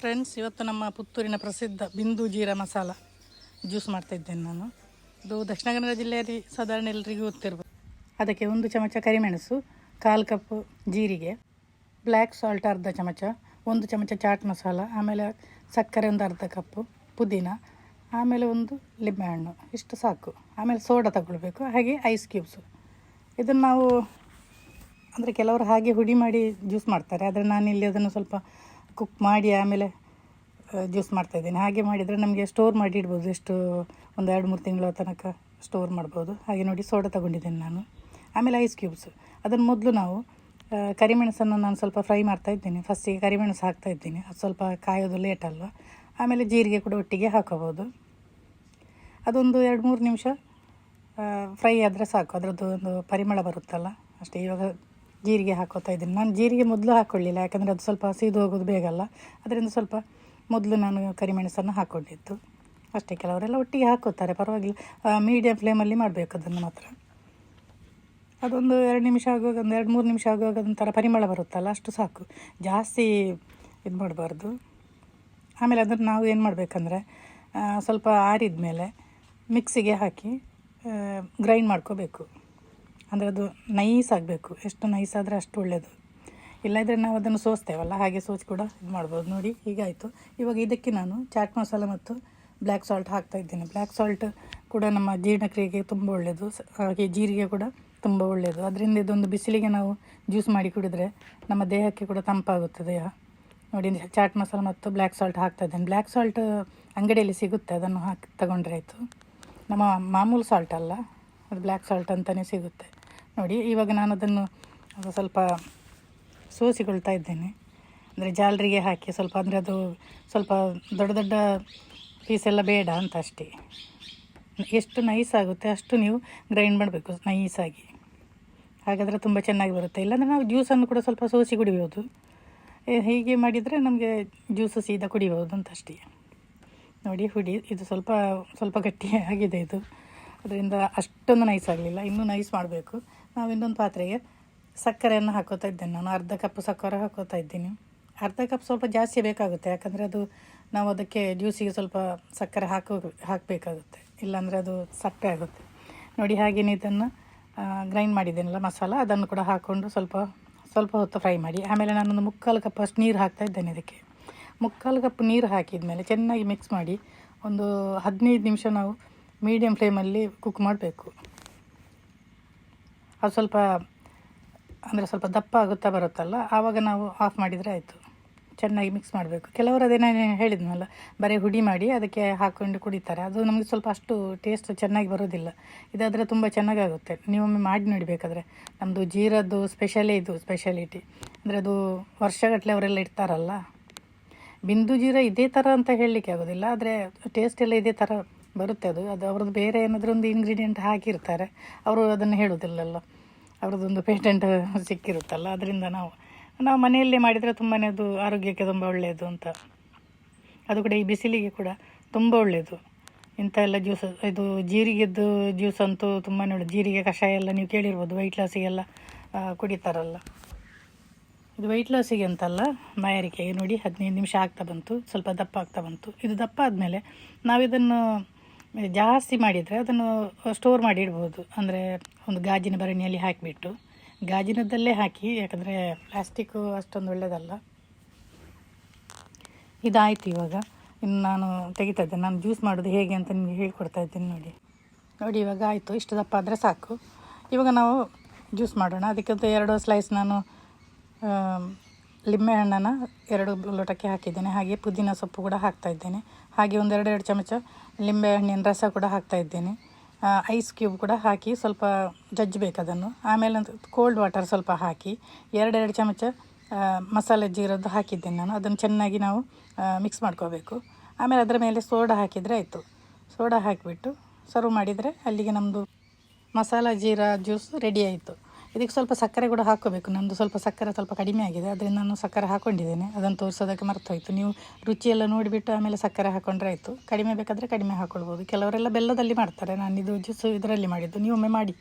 Friends, ಇವತ್ತು ನಮ್ಮ ಪುತ್ತೂರಿನ ಪ್ರಸಿದ್ಧ ಬಿಂದು ಜೀರಾ ಮಸಾಲ ಜ್ಯೂಸ್ ಮಾಡ್ತಾಯಿದ್ದೇನೆ ನಾನು. ಇದು ದಕ್ಷಿಣ ಕನ್ನಡ ಜಿಲ್ಲೆಯಲ್ಲಿ ಸಾಧಾರಣ ಎಲ್ಲರಿಗೂ ಗೊತ್ತಿರ್ಬೋದು. ಅದಕ್ಕೆ 1 ಚಮಚ ಕರಿಮೆಣಸು, 1/4 ಕಪ್ ಜೀರಿಗೆ, ಬ್ಲ್ಯಾಕ್ ಸಾಲ್ಟ್ ಅರ್ಧ ಚಮಚ, 1 ಚಮಚ ಚಾಟ್ ಮಸಾಲ, ಆಮೇಲೆ ಸಕ್ಕರೆ ಒಂದು ಅರ್ಧ ಕಪ್ಪು, ಪುದೀನ, ಆಮೇಲೆ 1 ಲಿಂಬೆಹಣ್ಣು, ಇಷ್ಟು ಸಾಕು. ಆಮೇಲೆ ಸೋಡಾ ತಗೊಳ್ಬೇಕು, ಹಾಗೆ ಐಸ್ ಕ್ಯೂಬ್ಸು. ಇದನ್ನು ನಾವು ಅಂದರೆ ಕೆಲವರು ಹಾಗೆ ಹುಡಿ ಮಾಡಿ ಜ್ಯೂಸ್ ಮಾಡ್ತಾರೆ, ಆದರೆ ನಾನಿಲ್ಲಿ ಅದನ್ನು ಸ್ವಲ್ಪ ಕುಕ್ ಮಾಡಿ ಆಮೇಲೆ ಜ್ಯೂಸ್ ಮಾಡ್ತಾಯಿದ್ದೀನಿ. ಹಾಗೆ ಮಾಡಿದರೆ ನಮಗೆ ಸ್ಟೋರ್ ಮಾಡಿ ಇಡ್ಬೋದು, ಎಷ್ಟು ಒಂದು 2-3 ತಿಂಗಳ ತನಕ ಸ್ಟೋರ್ ಮಾಡ್ಬೋದು. ಹಾಗೆ ನೋಡಿ ಸೋಡಾ ತಗೊಂಡಿದ್ದೀನಿ ನಾನು. ಆಮೇಲೆ ಐಸ್ ಕ್ಯೂಬ್ಸು. ಅದನ್ನು ಮೊದಲು ನಾವು ಕರಿಮೆಣಸನ್ನು ನಾನು ಸ್ವಲ್ಪ ಫ್ರೈ ಮಾಡ್ತಾಯಿದ್ದೀನಿ. ಫಸ್ಟಿಗೆ ಕರಿಮೆಣಸು ಹಾಕ್ತಾಯಿದ್ದೀನಿ, ಅದು ಸ್ವಲ್ಪ ಕಾಯೋದು ಲೇಟ್ ಅಲ್ವ. ಆಮೇಲೆ ಜೀರಿಗೆ ಕೂಡ ಒಟ್ಟಿಗೆ ಹಾಕೋಬೋದು. ಅದೊಂದು 2-3 ನಿಮಿಷ ಫ್ರೈ ಆದರೆ ಸಾಕು, ಅದರದ್ದು ಒಂದು ಪರಿಮಳ ಬರುತ್ತಲ್ಲ ಅಷ್ಟೇ. ಇವಾಗ ಜೀರಿಗೆ ಹಾಕೋತಾ ಇದ್ದೀನಿ ನಾನು. ಜೀರಿಗೆ ಮೊದಲು ಹಾಕ್ಕೊಳ್ಳಿಲ್ಲ, ಯಾಕಂದರೆ ಅದು ಸ್ವಲ್ಪ ಸೀದು ಹೋಗೋದು ಬೇಗಲ್ಲ, ಅದರಿಂದ ಸ್ವಲ್ಪ ಮೊದಲು ನಾನು ಕರಿಮೆಣಸನ್ನು ಹಾಕ್ಕೊಂಡಿದ್ದು ಅಷ್ಟೇ. ಕೆಲವರೆಲ್ಲ ಒಟ್ಟಿಗೆ ಹಾಕೋತಾರೆ, ಪರವಾಗಿಲ್ಲ. ಮೀಡಿಯಮ್ ಫ್ಲೇಮಲ್ಲಿ ಮಾಡಬೇಕು ಅದನ್ನು ಮಾತ್ರ. ಅದೊಂದು 2 ನಿಮಿಷ ಆಗುವಾಗ, ಒಂದು 2-3 ನಿಮಿಷ ಆಗುವಾಗ ಅದೊಂಥರ ಪರಿಮಳ ಬರುತ್ತಲ್ಲ, ಅಷ್ಟು ಸಾಕು, ಜಾಸ್ತಿ ಇದು ಮಾಡಬಾರ್ದು. ಆಮೇಲೆ ಅದನ್ನು ನಾವು ಏನು ಮಾಡಬೇಕಂದ್ರೆ ಸ್ವಲ್ಪ ಆರಿದ ಮೇಲೆ ಮಿಕ್ಸಿಗೆ ಹಾಕಿ ಗ್ರೈಂಡ್ ಮಾಡ್ಕೋಬೇಕು. ಅಂದರೆ ಅದು ನೈಸ್ ಆಗಬೇಕು, ಎಷ್ಟು ನೈಸ್ ಆದರೆ ಅಷ್ಟು ಒಳ್ಳೆಯದು. ಇಲ್ಲದಿದ್ದರೆ ನಾವು ಅದನ್ನು ಸೋಸ್ತೇವಲ್ಲ, ಹಾಗೆ ಸೋಸಿ ಕೂಡ ಇದು ಮಾಡ್ಬೋದು. ನೋಡಿ ಹೀಗಾಯಿತು. ಇವಾಗ ಇದಕ್ಕೆ ನಾನು ಚಾಟ್ ಮಸಾಲ ಮತ್ತು ಬ್ಲ್ಯಾಕ್ ಸಾಲ್ಟ್ ಹಾಕ್ತಾಯಿದ್ದೀನಿ. ಬ್ಲ್ಯಾಕ್ ಸಾಲ್ಟ್ ಕೂಡ ನಮ್ಮ ಜೀರ್ಣಕ್ರಿಯೆಗೆ ತುಂಬ ಒಳ್ಳೆಯದು, ಹಾಗೆ ಜೀರಿಗೆ ಕೂಡ ತುಂಬ ಒಳ್ಳೆಯದು. ಅದರಿಂದ ಇದೊಂದು ಬಿಸಿಲಿಗೆ ನಾವು ಜ್ಯೂಸ್ ಮಾಡಿ ಕುಡಿದ್ರೆ ನಮ್ಮ ದೇಹಕ್ಕೆ ಕೂಡ ತಂಪಾಗುತ್ತದೆ ದೇಹ. ನೋಡಿ, ಚಾಟ್ ಮಸಾಲ ಮತ್ತು ಬ್ಲ್ಯಾಕ್ ಸಾಲ್ಟ್ ಹಾಕ್ತಾಯಿದ್ದೇನೆ. ಬ್ಲ್ಯಾಕ್ ಸಾಲ್ಟ್ ಅಂಗಡಿಯಲ್ಲಿ ಸಿಗುತ್ತೆ, ಅದನ್ನು ಹಾಕಿ ತಗೊಂಡ್ರೆ ಆಯಿತು. ನಮ್ಮ ಮಾಮೂಲು ಸಾಲ್ಟ್ ಅಲ್ಲ, ಅದು ಬ್ಲ್ಯಾಕ್ ಸಾಲ್ಟ್ ಅಂತಲೇ ಸಿಗುತ್ತೆ. ನೋಡಿ, ಇವಾಗ ನಾನು ಅದನ್ನು ಸ್ವಲ್ಪ ಸೋಸಿಕೊಳ್ತಾ ಇದ್ದೇನೆ. ಅಂದರೆ ಜಾಲರಿಗೆ ಹಾಕಿ ಸ್ವಲ್ಪ, ಅಂದರೆ ಅದು ಸ್ವಲ್ಪ ದೊಡ್ಡ ದೊಡ್ಡ ಪೀಸೆಲ್ಲ ಬೇಡ ಅಂತ ಅಷ್ಟೇ. ಎಷ್ಟು ನೈಸ್ ಆಗುತ್ತೆ ಅಷ್ಟು ನೀವು ಗ್ರೈಂಡ್ ಮಾಡಬೇಕು ನೈಸಾಗಿ, ಹಾಗಾದರೆ ತುಂಬ ಚೆನ್ನಾಗಿ ಬರುತ್ತೆ. ಇಲ್ಲಾಂದರೆ ನಾವು ಜ್ಯೂಸನ್ನು ಕೂಡ ಸ್ವಲ್ಪ ಸೋಸಿ ಕುಡಿಬೋದು. ಹೀಗೆ ಮಾಡಿದರೆ ನಮಗೆ ಜ್ಯೂಸು ಸೀದಾ ಕುಡಿಬೋದು ಅಂತ ಅಷ್ಟೇ. ನೋಡಿ ಹುಡಿ, ಇದು ಸ್ವಲ್ಪ ಸ್ವಲ್ಪ ಗಟ್ಟಿ ಆಗಿದೆ ಇದು, ಅದರಿಂದ ಅಷ್ಟೊಂದು ನೈಸ್ ಆಗಲಿಲ್ಲ, ಇನ್ನೂ ನೈಸ್ ಮಾಡಬೇಕು. ನಾವು ಇನ್ನೊಂದು ಪಾತ್ರೆಗೆ ಸಕ್ಕರೆಯನ್ನು ಹಾಕೋತಾ ಇದ್ದೇನೆ ನಾನು. ಅರ್ಧ ಕಪ್ ಸಕ್ಕರೆ ಹಾಕೋತಾ ಇದ್ದೀನಿ. ಅರ್ಧ ಕಪ್ ಸ್ವಲ್ಪ ಜಾಸ್ತಿ ಬೇಕಾಗುತ್ತೆ, ಯಾಕಂದರೆ ಅದು ನಾವು ಅದಕ್ಕೆ ಜ್ಯೂಸಿಗೆ ಸ್ವಲ್ಪ ಸಕ್ಕರೆ ಹಾಕಬೇಕಾಗುತ್ತೆ, ಇಲ್ಲಾಂದರೆ ಅದು ಸಪ್ಪೆ ಆಗುತ್ತೆ. ನೋಡಿ, ಹಾಗೆಯೇ ಇದನ್ನು ಗ್ರೈಂಡ್ ಮಾಡಿದ್ದೇನಲ್ಲ ಮಸಾಲ, ಅದನ್ನು ಕೂಡ ಹಾಕ್ಕೊಂಡು ಸ್ವಲ್ಪ ಸ್ವಲ್ಪ ಹೊತ್ತು ಫ್ರೈ ಮಾಡಿ. ಆಮೇಲೆ ನಾನೊಂದು 3/4 ಕಪ್ ಅಷ್ಟು ನೀರು ಹಾಕ್ತಾ ಇದ್ದೇನೆ ಇದಕ್ಕೆ. 3/4 ಕಪ್ ನೀರು ಹಾಕಿದ ಮೇಲೆ ಚೆನ್ನಾಗಿ ಮಿಕ್ಸ್ ಮಾಡಿ ಒಂದು 15 ನಿಮಿಷ ನಾವು ಮೀಡಿಯಮ್ ಫ್ಲೇಮಲ್ಲಿ ಕುಕ್ ಮಾಡಬೇಕು. ಅದು ಸ್ವಲ್ಪ ಅಂದರೆ ಸ್ವಲ್ಪ ದಪ್ಪ ಆಗುತ್ತಾ ಬರುತ್ತಲ್ಲ, ಆವಾಗ ನಾವು ಆಫ್ ಮಾಡಿದರೆ ಆಯಿತು. ಚೆನ್ನಾಗಿ ಮಿಕ್ಸ್ ಮಾಡಬೇಕು. ಕೆಲವರು ಅದೇನೇ ಹೇಳಿದ್ನಲ್ಲ, ಬರೀ ಹುಡಿ ಮಾಡಿ ಅದಕ್ಕೆ ಹಾಕ್ಕೊಂಡು ಕುಡಿತಾರೆ, ಅದು ನಮಗೆ ಸ್ವಲ್ಪ ಅಷ್ಟು ಟೇಸ್ಟ್ ಚೆನ್ನಾಗಿ ಬರೋದಿಲ್ಲ. ಇದಾದರೆ ತುಂಬ ಚೆನ್ನಾಗಾಗುತ್ತೆ. ನೀವೊಮ್ಮೆ ಮಾಡಿ ನೋಡಬೇಕಾದ್ರೆ. ನಮ್ಮದು ಜೀರದ್ದು ಸ್ಪೆಷಲೇ ಇದು, ಸ್ಪೆಷಾಲಿಟಿ. ಅಂದರೆ ಅದು ವರ್ಷಗಟ್ಟಲೆ ಅವರೆಲ್ಲ ಇಡ್ತಾರಲ್ಲ. ಬಿಂದು ಜೀರ ಇದೇ ಥರ ಅಂತ ಹೇಳಲಿಕ್ಕೆ ಆಗೋದಿಲ್ಲ, ಆದರೆ ಟೇಸ್ಟ್ ಎಲ್ಲ ಇದೇ ಥರ ಬರುತ್ತೆ. ಅದು ಅವ್ರದ್ದು ಬೇರೆ ಏನಾದರೂ ಒಂದು ಇಂಗ್ರೀಡಿಯೆಂಟ್ ಹಾಕಿರ್ತಾರೆ, ಅವರು ಅದನ್ನು ಹೇಳೋದಿಲ್ಲಲ್ಲ, ಅವ್ರದ್ದೊಂದು ಪೇಟೆಂಟ್ ಸಿಕ್ಕಿರುತ್ತಲ್ಲ. ಅದರಿಂದ ನಾವು ಮನೆಯಲ್ಲೇ ಮಾಡಿದರೆ ತುಂಬಾ ಅದು ಆರೋಗ್ಯಕ್ಕೆ ತುಂಬ ಒಳ್ಳೆಯದು ಅಂತ. ಅದು ಕೂಡ ಈ ಬಿಸಿಲಿಗೆ ಕೂಡ ತುಂಬ ಒಳ್ಳೆಯದು. ಇಂಥ ಎಲ್ಲ ಜ್ಯೂಸ್, ಇದು ಜೀರಿಗೆದ್ದು ಜ್ಯೂಸ್ ಅಂತೂ ತುಂಬಾ ಒಳ್ಳೆಯದು. ಜೀರಿಗೆ ಕಷಾಯ ಎಲ್ಲ ನೀವು ಕೇಳಿರ್ಬೋದು, ವೆಯ್ಟ್ ಲಾಸಿಗೆಲ್ಲ ಕುಡಿತಾರಲ್ಲ. ಇದು ವೆಯ್ಟ್ ಲಾಸಿಗೆ ಅಂತಲ್ಲ, ಬಾಯಾರಿಕೆಗೆ. ನೋಡಿ 15 ನಿಮಿಷ ಆಗ್ತಾ ಬಂತು, ಸ್ವಲ್ಪ ದಪ್ಪ ಆಗ್ತಾ ಬಂತು. ಇದು ದಪ್ಪ ಆದಮೇಲೆ ನಾವಿದನ್ನು ಜಾಸ್ತಿ ಮಾಡಿದರೆ ಅದನ್ನು ಸ್ಟೋರ್ ಮಾಡಿ ಇಡ್ಬೋದು. ಅಂದರೆ ಒಂದು ಗಾಜಿನ ಭರಣಿಯಲ್ಲಿ ಹಾಕಿಬಿಟ್ಟು, ಗಾಜಿನದ್ದಲ್ಲೇ ಹಾಕಿ, ಯಾಕಂದರೆ ಪ್ಲಾಸ್ಟಿಕ್ಕು ಅಷ್ಟೊಂದು ಒಳ್ಳೆಯದಲ್ಲ. ಇದಾಯಿತು. ಇವಾಗ ಇನ್ನು ನಾನು ತೆಗಿತಾ ಇದ್ದೇನೆ. ನಾನು ಜ್ಯೂಸ್ ಮಾಡೋದು ಹೇಗೆ ಅಂತ ನಿಮಗೆ ಹೇಳ್ಕೊಡ್ತಾ ಇದ್ದೀನಿ. ನೋಡಿ ಇವಾಗ ಆಯಿತು, ಇಷ್ಟು ದಪ್ಪ ಆದರೆ ಸಾಕು. ಇವಾಗ ನಾವು ಜ್ಯೂಸ್ ಮಾಡೋಣ. ಅದಕ್ಕಿಂತ 2 ಸ್ಲೈಸ್ ನಾನು ಲಿಂಬೆಹಣ್ಣನ್ನು 2 ಲೋಟಕ್ಕೆ ಹಾಕಿದ್ದೇನೆ. ಹಾಗೆ ಪುದೀನ ಸೊಪ್ಪು ಕೂಡ ಹಾಕ್ತಾಯಿದ್ದೇನೆ. ಹಾಗೆ ಒಂದು 2 ಚಮಚ ಲಿಂಬೆಹಣ್ಣಿನ ರಸ ಕೂಡ ಹಾಕ್ತಾಯಿದ್ದೇನೆ. ಐಸ್ ಕ್ಯೂಬ್ ಕೂಡ ಹಾಕಿ ಸ್ವಲ್ಪ ಜಜ್ಜಬೇಕು ಅದನ್ನು. ಆಮೇಲೆ ಕೋಲ್ಡ್ ವಾಟರ್ ಸ್ವಲ್ಪ ಹಾಕಿ 2 ಚಮಚ ಮಸಾಲೆ ಜೀರದ್ದು ಹಾಕಿದ್ದೇನೆ ನಾನು. ಅದನ್ನು ಚೆನ್ನಾಗಿ ನಾವು ಮಿಕ್ಸ್ ಮಾಡ್ಕೋಬೇಕು. ಆಮೇಲೆ ಅದರ ಮೇಲೆ ಸೋಡಾ ಹಾಕಿದರೆ ಆಯಿತು. ಸೋಡಾ ಹಾಕಿಬಿಟ್ಟು ಸರ್ವ್ ಮಾಡಿದರೆ ಅಲ್ಲಿಗೆ ನಮ್ಮದು ಮಸಾಲ ಜೀರಾ ಜ್ಯೂಸ್ ರೆಡಿ ಆಯಿತು. ಇದಕ್ಕೆ ಸ್ವಲ್ಪ ಸಕ್ಕರೆ ಕೂಡ ಹಾಕ್ಕೋಬೇಕು. ನಮ್ಮದು ಸ್ವಲ್ಪ ಸಕ್ಕರೆ ಸ್ವಲ್ಪ ಕಡಿಮೆ ಆಗಿದೆ, ಅದರಿಂದ ನಾನು ಸಕ್ಕರೆ ಹಾಕ್ಕೊಂಡಿದ್ದೇನೆ. ಅದನ್ನು ತೋರಿಸೋದಕ್ಕೆ ಮರ್ತೋಯ್ತು. ನೀವು ರುಚಿಯೆಲ್ಲ ನೋಡಿಬಿಟ್ಟು ಆಮೇಲೆ ಸಕ್ಕರೆ ಹಾಕ್ಕೊಂಡ್ರೆ ಆಯಿತು. ಕಡಿಮೆ ಬೇಕಾದರೆ ಕಡಿಮೆ ಹಾಕ್ಕೊಳ್ಬೋದು. ಕೆಲವರೆಲ್ಲ ಬೆಲ್ಲದಲ್ಲಿ ಮಾಡ್ತಾರೆ, ನಾನು ಇದು ಜ್ಯೂಸು ಇದರಲ್ಲಿ ಮಾಡಿದ್ದು. ನೀವೊಮ್ಮೆ ಮಾಡಿ.